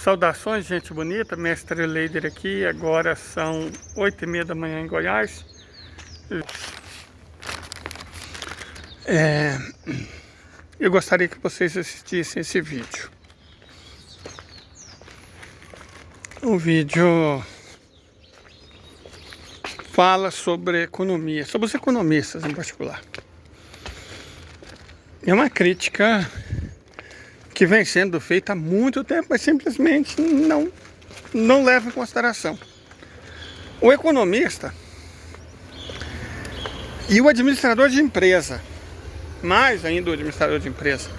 Saudações, gente bonita, mestre Leider aqui. Agora são 8h30 da manhã em Goiás. Eu gostaria que vocês assistissem esse vídeo. O vídeo fala sobre economia, sobre os economistas em particular. É uma crítica que vem sendo feita há muito tempo, mas simplesmente não leva em consideração. O economista e o administrador de empresa, mais ainda o administrador de empresa,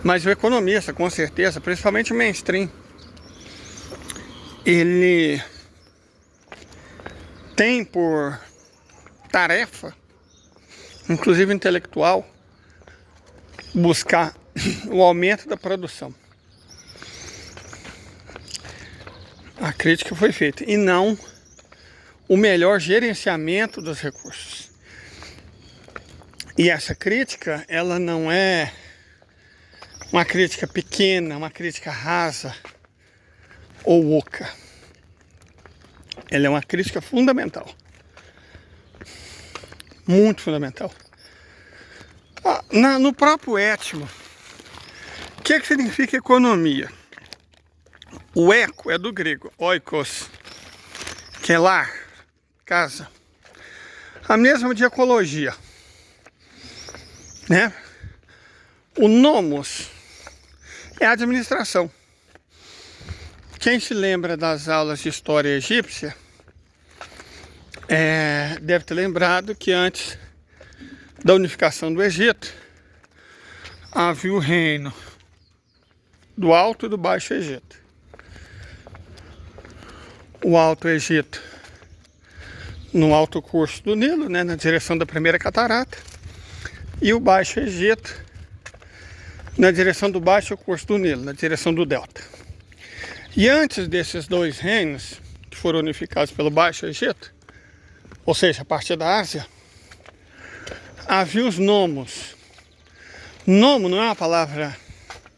mas o economista, com certeza, principalmente o mainstream, ele tem por tarefa, inclusive intelectual, buscar o aumento da produção. A crítica foi feita, e não o melhor gerenciamento dos recursos. E essa crítica, ela não é uma crítica pequena, uma crítica rasa ou oca. Ela é uma crítica fundamental. Muito fundamental. No próprio étimo, o que significa economia? O eco é do grego, oikos, que é lar, casa. A mesma de ecologia, né? O nomos é a administração. Quem se lembra das aulas de história egípcia deve ter lembrado que antes da unificação do Egito havia o reino do Alto e do Baixo Egito. O Alto Egito no alto curso do Nilo, né, na direção da primeira catarata, e o Baixo Egito na direção do baixo curso do Nilo, na direção do delta. E antes desses dois reinos, que foram unificados pelo Baixo Egito, ou seja, a partir da Ásia, havia os nomos. Nomo não é uma palavra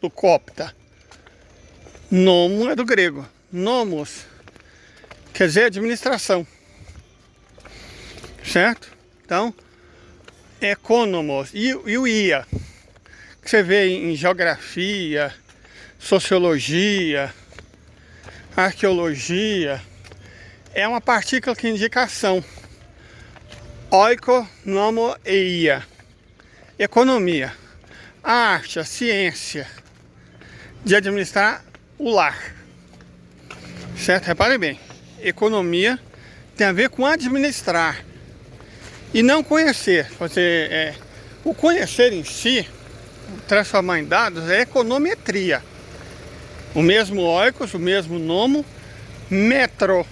do copta. Nomo é do grego. Nomos quer dizer administração. Certo? Então, economos. E o ia, que você vê em geografia, sociologia, arqueologia, é uma partícula que indica ação. Oiko, nomo e ia. Economia. A arte, a ciência de administrar o lar. Certo? Repare bem. Economia tem a ver com administrar e não conhecer. O conhecer em si, transformar em dados, é econometria. O mesmo oikos, o mesmo nomo, metro,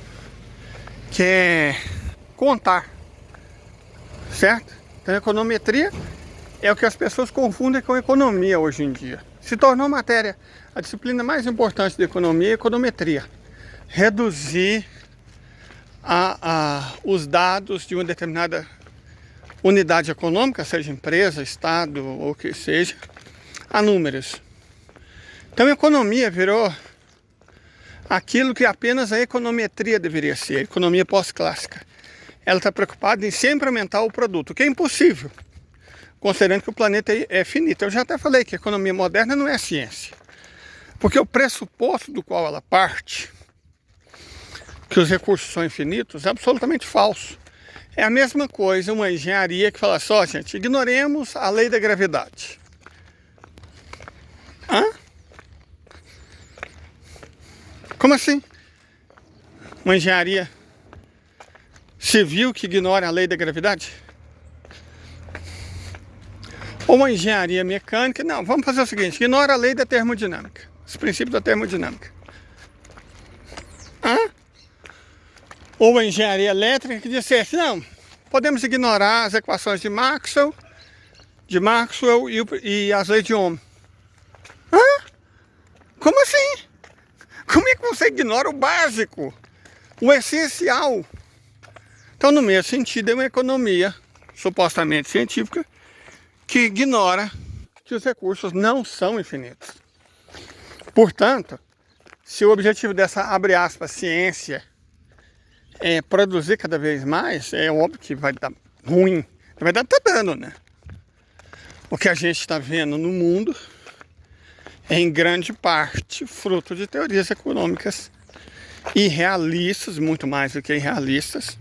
que é contar. Certo? Então, econometria é o que as pessoas confundem com economia hoje em dia. Se tornou a disciplina mais importante da economia é a econometria. Reduzir os dados de uma determinada unidade econômica, seja empresa, estado ou o que seja, a números. Então, a economia virou aquilo que apenas a econometria deveria ser, a economia pós-clássica. Ela está preocupada em sempre aumentar o produto, o que é impossível, considerando que o planeta é finito. Eu já até falei que a economia moderna não é ciência, porque o pressuposto do qual ela parte, que os recursos são infinitos, é absolutamente falso. É a mesma coisa uma engenharia que fala só, gente, ignoremos a lei da gravidade. Hã? Como assim? Uma engenharia civil que ignora a lei da gravidade? Ou uma engenharia mecânica? Não, vamos fazer o seguinte, ignora a lei da termodinâmica, os princípios da termodinâmica. Hã? Ou a engenharia elétrica que dissesse, não, podemos ignorar as equações de Maxwell e as leis de Ohm. Hã? Como assim? Como é que você ignora o básico, o essencial? Então, no mesmo sentido, é uma economia supostamente científica que ignora que os recursos não são infinitos. Portanto, se o objetivo dessa, abre aspas, ciência é produzir cada vez mais, é óbvio que vai dar ruim. Na verdade tá dando, né? O que a gente está vendo no mundo é em grande parte fruto de teorias econômicas irrealistas, muito mais do que irrealistas,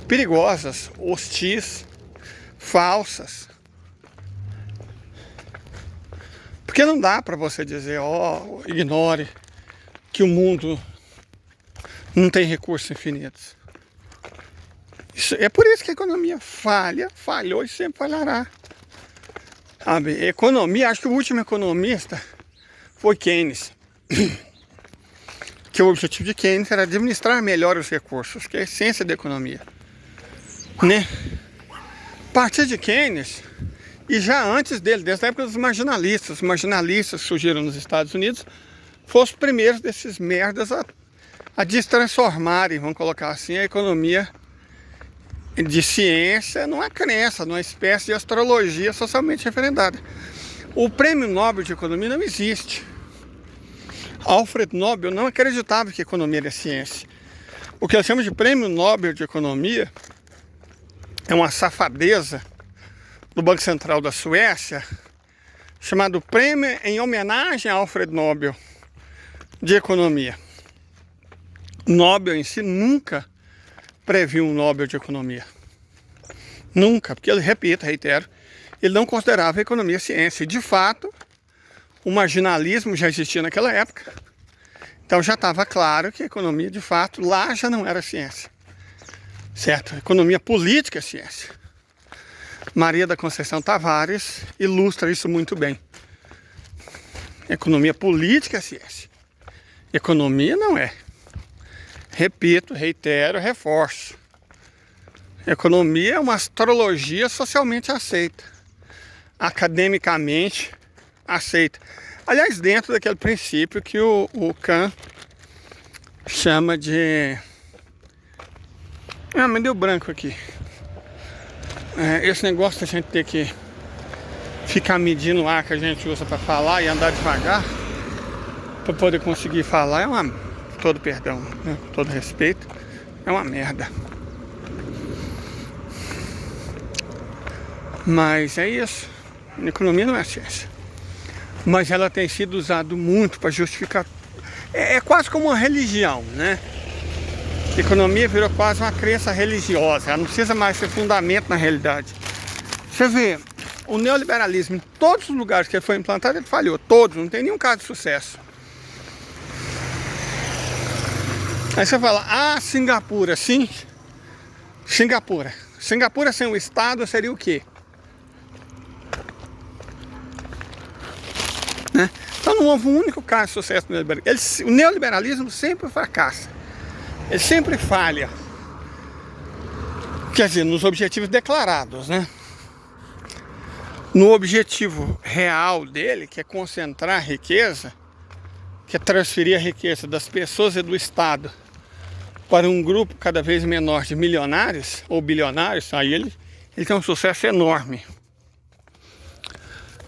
perigosas, hostis, falsas. Porque não dá para você dizer, ignore que o mundo não tem recursos infinitos. É por isso que a economia falhou e sempre falhará. Sabe? Economia, acho que o último economista foi Keynes. Que o objetivo de Keynes era administrar melhor os recursos, que é a essência da economia. Né? A partir de Keynes, e já antes dele, desde a época dos marginalistas, os marginalistas que surgiram nos Estados Unidos, foram os primeiros desses merdas a destransformarem, vamos colocar assim, a economia de ciência numa crença, numa espécie de astrologia socialmente referendada. O prêmio Nobel de Economia não existe. Alfred Nobel não acreditava que a economia era ciência. O que nós chamamos de prêmio Nobel de Economia é uma safadeza do Banco Central da Suécia, chamado Prêmio em homenagem a Alfred Nobel de Economia. Nobel em si nunca previu um Nobel de Economia. Nunca, porque ele, repito, reitero, ele não considerava a economia ciência. E, de fato, o marginalismo já existia naquela época. Então já estava claro que a economia, de fato, lá já não era ciência. Certo? A economia política é ciência. Maria da Conceição Tavares ilustra isso muito bem. Economia política é ciência. Economia não é. Repito, reitero, reforço. Economia é uma astrologia socialmente aceita. Academicamente aceita. Aliás, dentro daquele princípio que o Kant chama de... me deu branco aqui. Esse negócio da gente ter que ficar medindo o ar que a gente usa para falar e andar devagar para poder conseguir falar é uma... todo perdão, né? Todo respeito, é uma merda. Mas é isso. A economia não é ciência. Mas ela tem sido usada muito para justificar. É quase como uma religião, né? A economia virou quase uma crença religiosa. Ela não precisa mais ser fundamento na realidade. Você vê, o neoliberalismo, em todos os lugares que ele foi implantado, ele falhou. Todos, não tem nenhum caso de sucesso. Aí você fala, Singapura, sim. Singapura. Singapura sem o Estado seria o quê? Né? Então não houve um único caso de sucesso no neoliberalismo. O neoliberalismo sempre fracassa. Ele sempre falha. Quer dizer, nos objetivos declarados, né? No objetivo real dele, que é concentrar a riqueza, que é transferir a riqueza das pessoas e do Estado para um grupo cada vez menor de milionários ou bilionários, aí ele tem um sucesso enorme.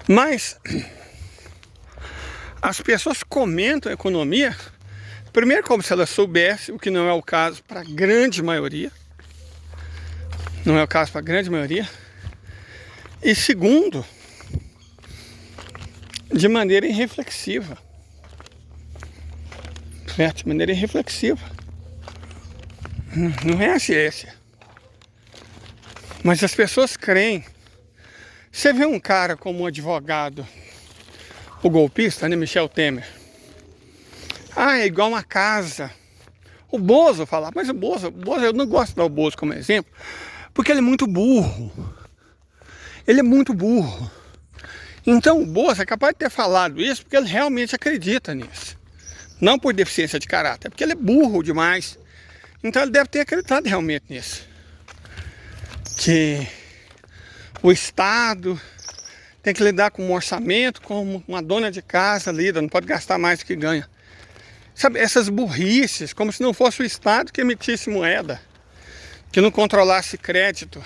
Mas as pessoas comentam a economia, primeiro como se elas soubessem, o que não é o caso para a grande maioria. Não é o caso para a grande maioria. E segundo, de maneira irreflexiva. Certo? De maneira irreflexiva. Não é a ciência. Mas as pessoas creem. Você vê um cara como um advogado, o golpista, né, Michel Temer. É igual uma casa. O Bozo fala, mas o Bozo, eu não gosto de dar o Bozo como exemplo, porque ele é muito burro. Ele é muito burro. Então o Bozo é capaz de ter falado isso porque ele realmente acredita nisso. Não por deficiência de caráter, é porque ele é burro demais. Então ele deve ter acreditado realmente nisso. Que o Estado tem que lidar com um orçamento como uma dona de casa lida, não pode gastar mais do que ganha. Sabe, essas burrices, como se não fosse o Estado que emitisse moeda, que não controlasse crédito.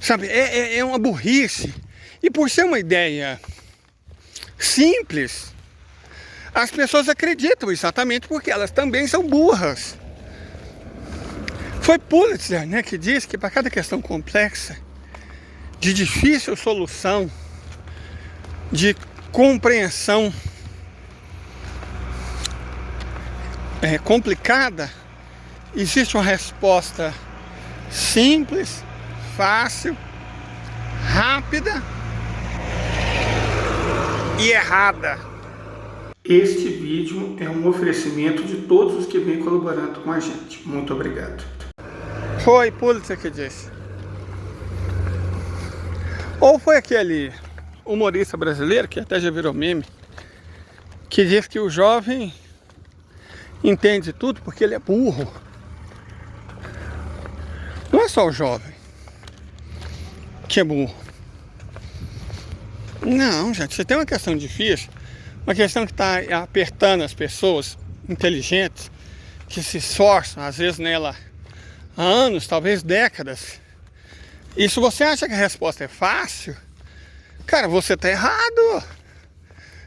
Sabe, é uma burrice. E por ser uma ideia simples. As pessoas acreditam exatamente porque elas também são burras. Foi Pulitzer, né, que disse que para cada questão complexa, de difícil solução, de compreensão complicada, existe uma resposta simples, fácil, rápida e errada. Este vídeo é um oferecimento de todos os que vêm colaborando com a gente. Muito obrigado. Foi Pulitzer que disse. Ou foi aquele humorista brasileiro, que até já virou meme, que diz que o jovem entende tudo porque ele é burro. Não é só o jovem que é burro. Não, gente, você tem uma questão difícil, uma questão que está apertando as pessoas inteligentes, que se esforçam, às vezes nela há anos, talvez décadas. E se você acha que a resposta é fácil, cara, você está errado.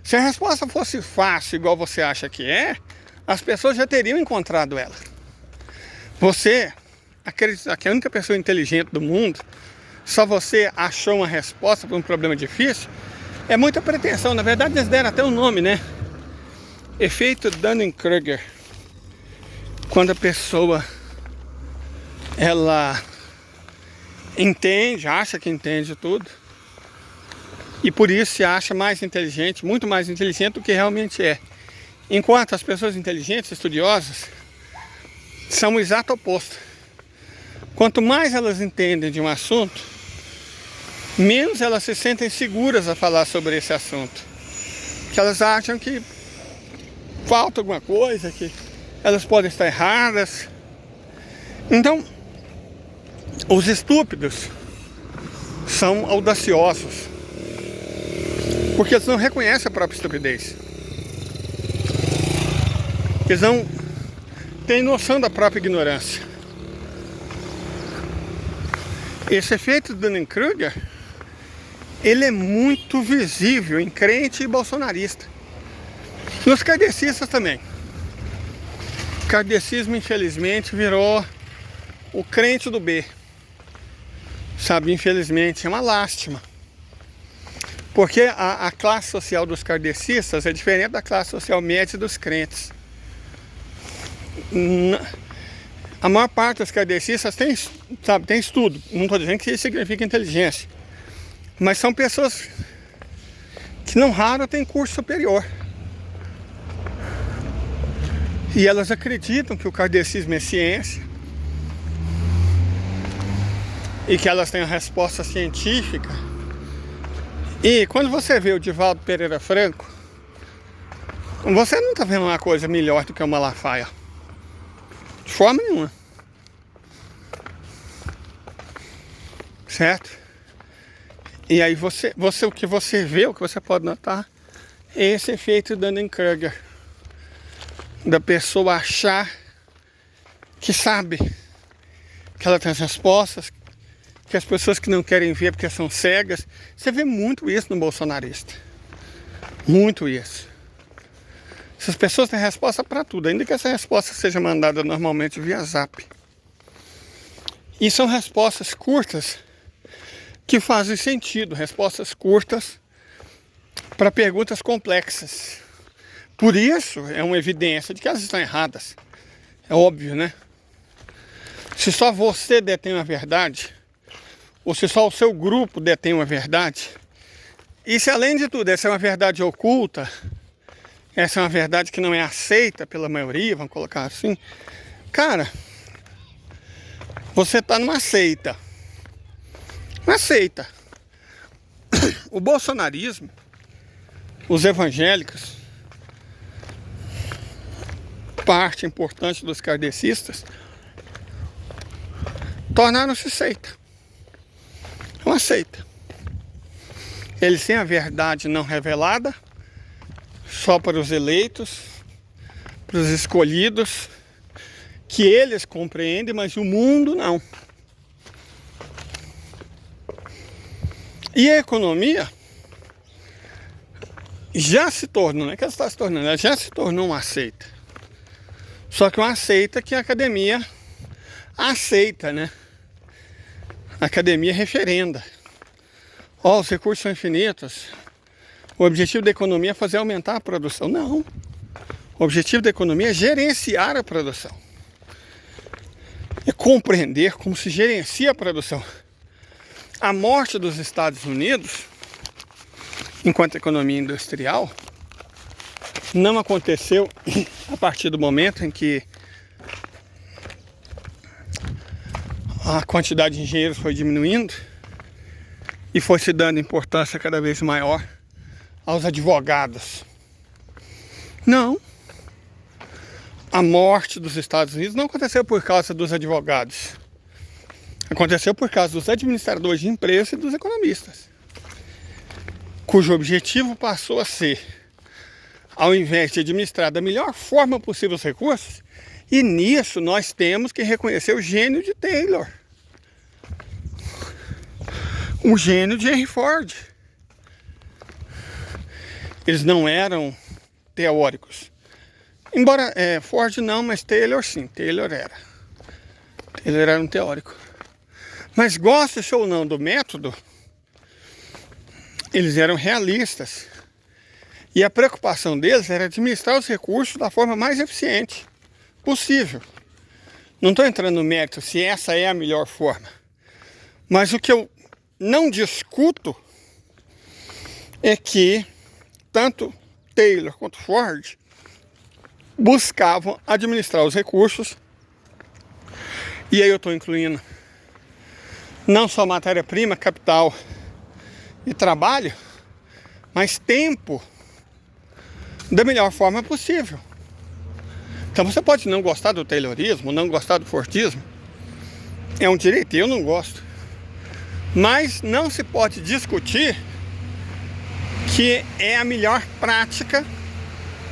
Se a resposta fosse fácil, igual você acha que é, as pessoas já teriam encontrado ela. Você acredita que a única pessoa inteligente do mundo, só você achou uma resposta para um problema difícil, é muita pretensão. Na verdade, eles deram até um nome, né? Efeito Dunning-Kruger. Quando a pessoa, ela entende, acha que entende tudo, e por isso se acha mais inteligente, muito mais inteligente do que realmente é. Enquanto as pessoas inteligentes, estudiosas, são o exato oposto. Quanto mais elas entendem de um assunto, menos elas se sentem seguras a falar sobre esse assunto. Que elas acham que falta alguma coisa, que elas podem estar erradas. Então, os estúpidos são audaciosos, porque eles não reconhecem a própria estupidez. Eles não têm noção da própria ignorância. Esse efeito do Dunning-Kruger, ele é muito visível em crente e bolsonarista. Nos kardecistas também. O kardecismo, infelizmente, virou o crente do B. Sabe, infelizmente, é uma lástima. Porque a classe social dos kardecistas é diferente da classe social média dos crentes. A maior parte dos kardecistas tem estudo. Não estou dizendo que isso significa inteligência. Mas são pessoas que não raro têm curso superior. E elas acreditam que o kardecismo é ciência. E que elas têm a resposta científica. E quando você vê o Divaldo Pereira Franco, você não está vendo uma coisa melhor do que o Malafaia. De forma nenhuma. Certo? E aí o que você vê, o que você pode notar, é esse efeito Dunning-Kruger. Da pessoa achar que sabe, que ela tem as respostas, que as pessoas que não querem ver porque são cegas. Você vê muito isso no bolsonarista. Muito isso. Essas pessoas têm resposta para tudo, ainda que essa resposta seja mandada normalmente via zap. E são respostas curtas que fazem sentido, respostas curtas para perguntas complexas. Por isso é uma evidência de que elas estão erradas. É óbvio, né? Se só você detém a verdade, ou se só o seu grupo detém uma verdade, e se além de tudo essa é uma verdade oculta, essa é uma verdade que não é aceita pela maioria, vamos colocar assim, cara, você está numa seita. Uma seita. O bolsonarismo, os evangélicos, parte importante dos kardecistas, tornaram-se seita. É uma seita. Eles têm a verdade não revelada, só para os eleitos, para os escolhidos, que eles compreendem, mas o mundo não. E a economia já se tornou, não é que ela está se tornando, ela já se tornou uma seita. Só que uma seita que a academia aceita, né? A academia referenda. Ó, os recursos são infinitos. O objetivo da economia é fazer aumentar a produção. Não. O objetivo da economia é gerenciar a produção. É compreender como se gerencia a produção. A morte dos Estados Unidos, enquanto economia industrial, não aconteceu a partir do momento em que a quantidade de engenheiros foi diminuindo e foi se dando importância cada vez maior aos advogados. Não. A morte dos Estados Unidos não aconteceu por causa dos advogados. Aconteceu por causa dos administradores de empresas e dos economistas, cujo objetivo passou a ser, ao invés de administrar da melhor forma possível os recursos, e nisso nós temos que reconhecer o gênio de Taylor, o gênio de Henry Ford. Eles não eram teóricos. Embora Ford não, mas Taylor sim, Taylor era. Taylor era um teórico. Mas goste ou não do método, eles eram realistas. E a preocupação deles era administrar os recursos da forma mais eficiente possível. Não estou entrando no mérito se essa é a melhor forma. Mas o que eu não discuto é que tanto Taylor quanto Ford buscavam administrar os recursos. E aí eu estou incluindo não só matéria-prima, capital e trabalho, mas tempo da melhor forma possível. Então você pode não gostar do Taylorismo, não gostar do Fordismo, é um direito, eu não gosto. Mas não se pode discutir que é a melhor prática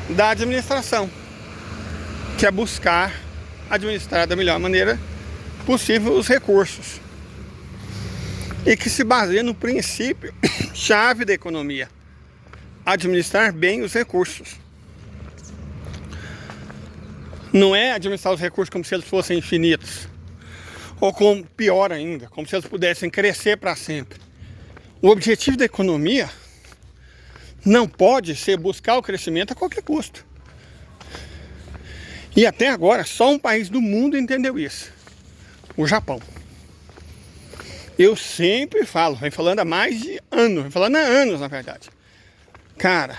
da administração, que é buscar administrar da melhor maneira possível os recursos. E que se baseia no princípio chave da economia: administrar bem os recursos. Não é administrar os recursos como se eles fossem infinitos, ou como, pior ainda, como se eles pudessem crescer para sempre. O objetivo da economia não pode ser buscar o crescimento a qualquer custo. E até agora só um país do mundo entendeu isso: o Japão. Eu sempre falo, vem falando há mais de anos, vem falando há anos na verdade. Cara,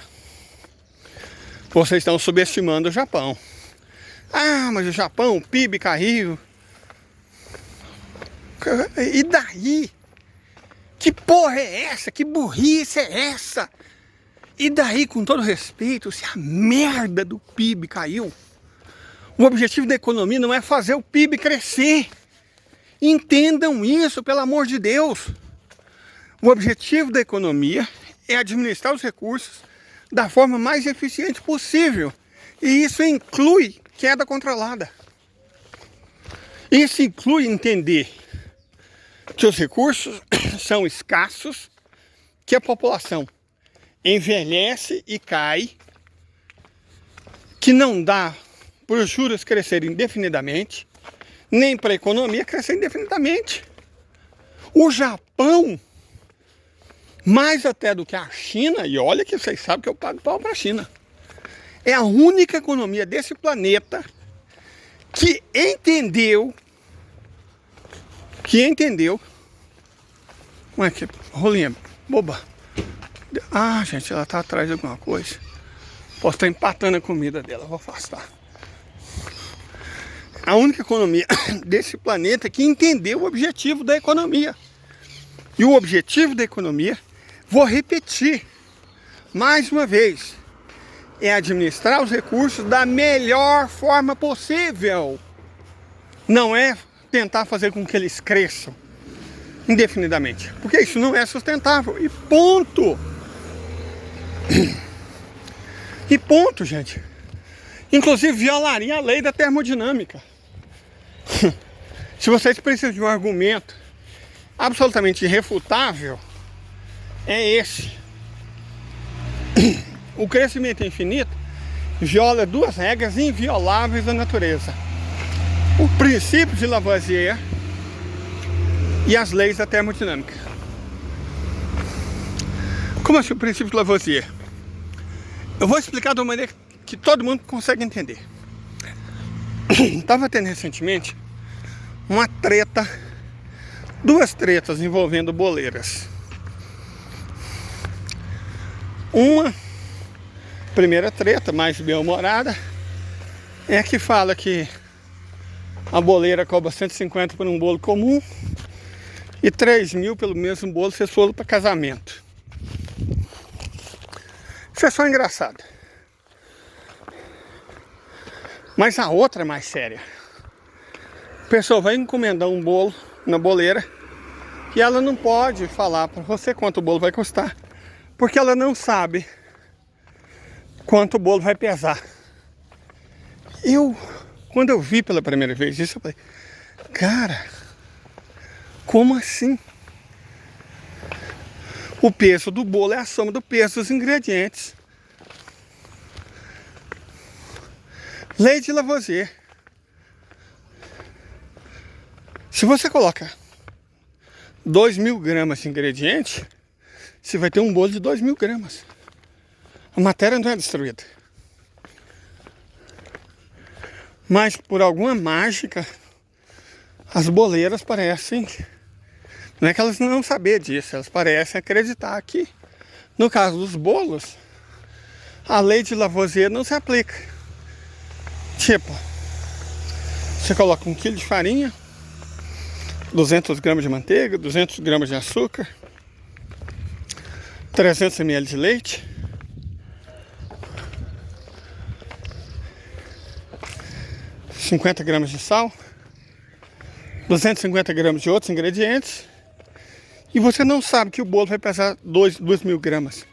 vocês estão subestimando o Japão. Ah, mas o Japão, o PIB caiu. E daí? Que porra é essa? Que burrice é essa? E daí, com todo respeito, se a merda do PIB caiu, o objetivo da economia não é fazer o PIB crescer. Entendam isso, pelo amor de Deus. O objetivo da economia é administrar os recursos da forma mais eficiente possível. E isso inclui queda controlada. Isso inclui entender que os recursos são escassos, que a população envelhece e cai, que não dá para os juros crescerem indefinidamente, nem para a economia crescer indefinidamente. O Japão, mais até do que a China, e olha que vocês sabem que eu pago pau para a China, é a única economia desse planeta que entendeu. Como é que rolinha boba? Ah, gente, ela tá atrás de alguma coisa. Posso estar empatando a comida dela, vou afastar. A única economia desse planeta que entendeu o objetivo da economia. E o objetivo da economia, vou repetir mais uma vez, é administrar os recursos da melhor forma possível. Não é tentar fazer com que eles cresçam indefinidamente, porque isso não é sustentável. E ponto. E ponto, gente. Inclusive violaria a lei da termodinâmica. Se vocês precisam de um argumento absolutamente irrefutável, é esse. o crescimento infinito viola duas regras invioláveis da natureza: o princípio de Lavoisier e as leis da termodinâmica. Como assim o princípio de Lavoisier? Eu vou explicar de uma maneira que todo mundo consegue entender. Estava tendo recentemente uma treta, duas tretas envolvendo boleiras. Uma primeira treta, mais bem-humorada, é a que fala que a boleira cobra 150 por um bolo comum e 3.000 pelo mesmo bolo se for para casamento. Isso é só engraçado. Mas a outra é mais séria. A pessoa vai encomendar um bolo na boleira e ela não pode falar para você quanto o bolo vai custar, porque ela não sabe quanto o bolo vai pesar. Quando eu vi pela primeira vez isso, eu falei, cara, como assim? O peso do bolo é a soma do peso dos ingredientes. Lei de Lavoisier. Se você coloca 2.000 gramas de ingrediente, você vai ter um bolo de 2.000 gramas. A matéria não é destruída. Mas por alguma mágica, as boleiras parecem... Não é que elas não sabem disso, elas parecem acreditar que, no caso dos bolos, a lei de Lavoisier não se aplica. Tipo, você coloca 1 kg de farinha, 200 gramas de manteiga, 200 gramas de açúcar, 300 ml de leite, 50 gramas de sal, 250 gramas de outros ingredientes, e você não sabe que o bolo vai pesar 2.000 gramas.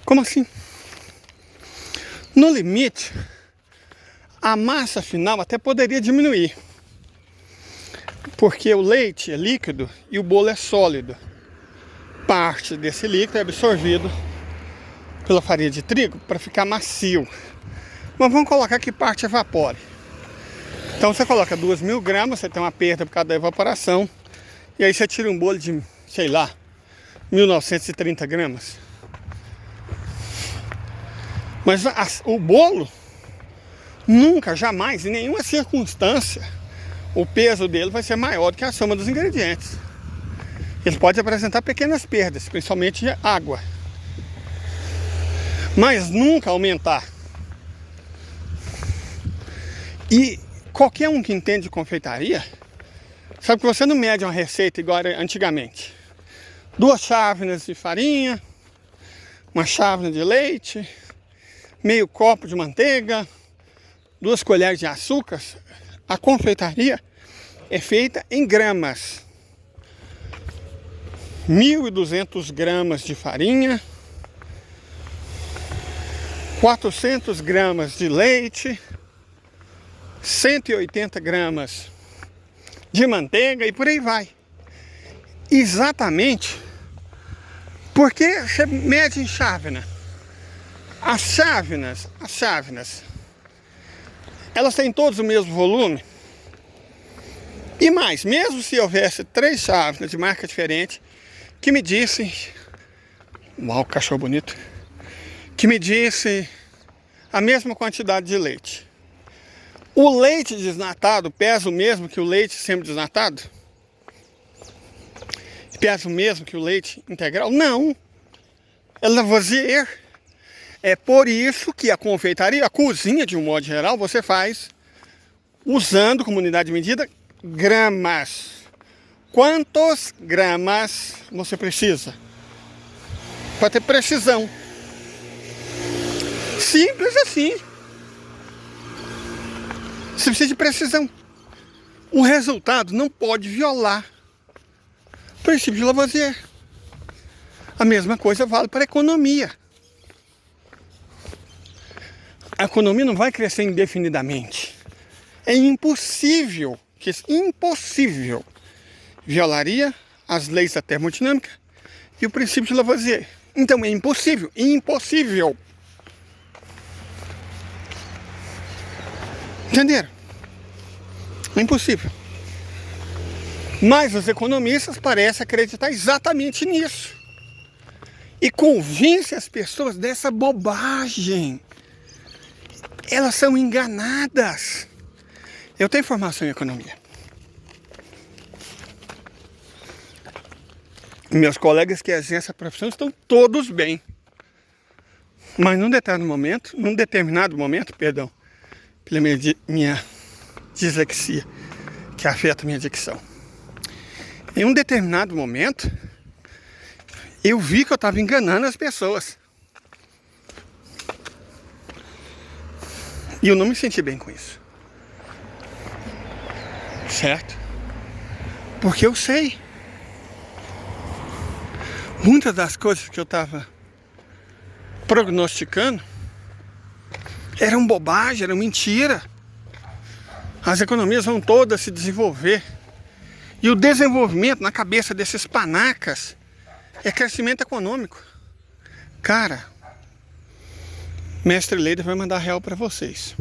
Como assim? No limite, a massa final até poderia diminuir, porque o leite é líquido e o bolo é sólido. Parte desse líquido é absorvido pela farinha de trigo para ficar macio. Mas vamos colocar que parte evapore. Então você coloca 2.000 gramas, você tem uma perda por causa da evaporação, e aí você tira um bolo de, sei lá, 1.930 gramas. Mas o bolo, nunca, jamais, em nenhuma circunstância, o peso dele vai ser maior do que a soma dos ingredientes. Ele pode apresentar pequenas perdas, principalmente água, mas nunca aumentar. E qualquer um que entende de confeitaria sabe que você não mede uma receita igual era antigamente. 2 chávenas de farinha, uma chávena de leite, meio copo de manteiga, 2 colheres de açúcar. A confeitaria é feita em gramas. 1.200 gramas de farinha, 400 gramas de leite, 180 gramas de manteiga e por aí vai. Exatamente porque você mede em chávena. As chávenas, elas têm todos o mesmo volume. E mais, mesmo se houvesse 3 chávenas de marca diferente, que me dissem, uau, cachorro bonito, que me disse a mesma quantidade de leite. O leite desnatado pesa o mesmo que o leite semi-desnatado? Pesa o mesmo que o leite integral? Não. É Lavoisier. É por isso que a confeitaria, a cozinha de um modo geral, você faz usando como unidade de medida gramas. Quantos gramas você precisa? Para ter precisão. Simples assim. Você precisa de precisão. O resultado não pode violar o princípio de Lavoisier. A mesma coisa vale para a economia. A economia não vai crescer indefinidamente. É impossível, violaria as leis da termodinâmica e o princípio de Lavoisier. Então é impossível, impossível. Entenderam? É impossível. Mas os economistas parecem acreditar exatamente nisso. E convence as pessoas dessa bobagem. Elas são enganadas. Eu tenho formação em economia. Meus colegas que exercem essa profissão estão todos bem. Mas num determinado momento, pela minha dislexia, que afeta a minha dicção. Em um determinado momento, eu vi que eu estava enganando as pessoas. E eu não me senti bem com isso. Certo? Porque eu sei. Muitas das coisas que eu estava prognosticando eram bobagem, eram mentira. As economias vão todas se desenvolver. E o desenvolvimento na cabeça desses panacas é crescimento econômico. Cara, Mestre Leida vai mandar real para vocês.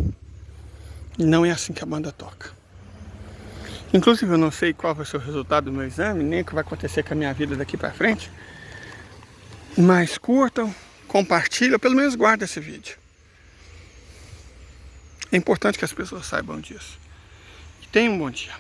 Não é assim que a banda toca. Inclusive eu não sei qual vai ser o resultado do meu exame, nem o que vai acontecer com a minha vida daqui para frente. Mas curtam, compartilham, pelo menos guardem esse vídeo. É importante que as pessoas saibam disso. E tenham um bom dia.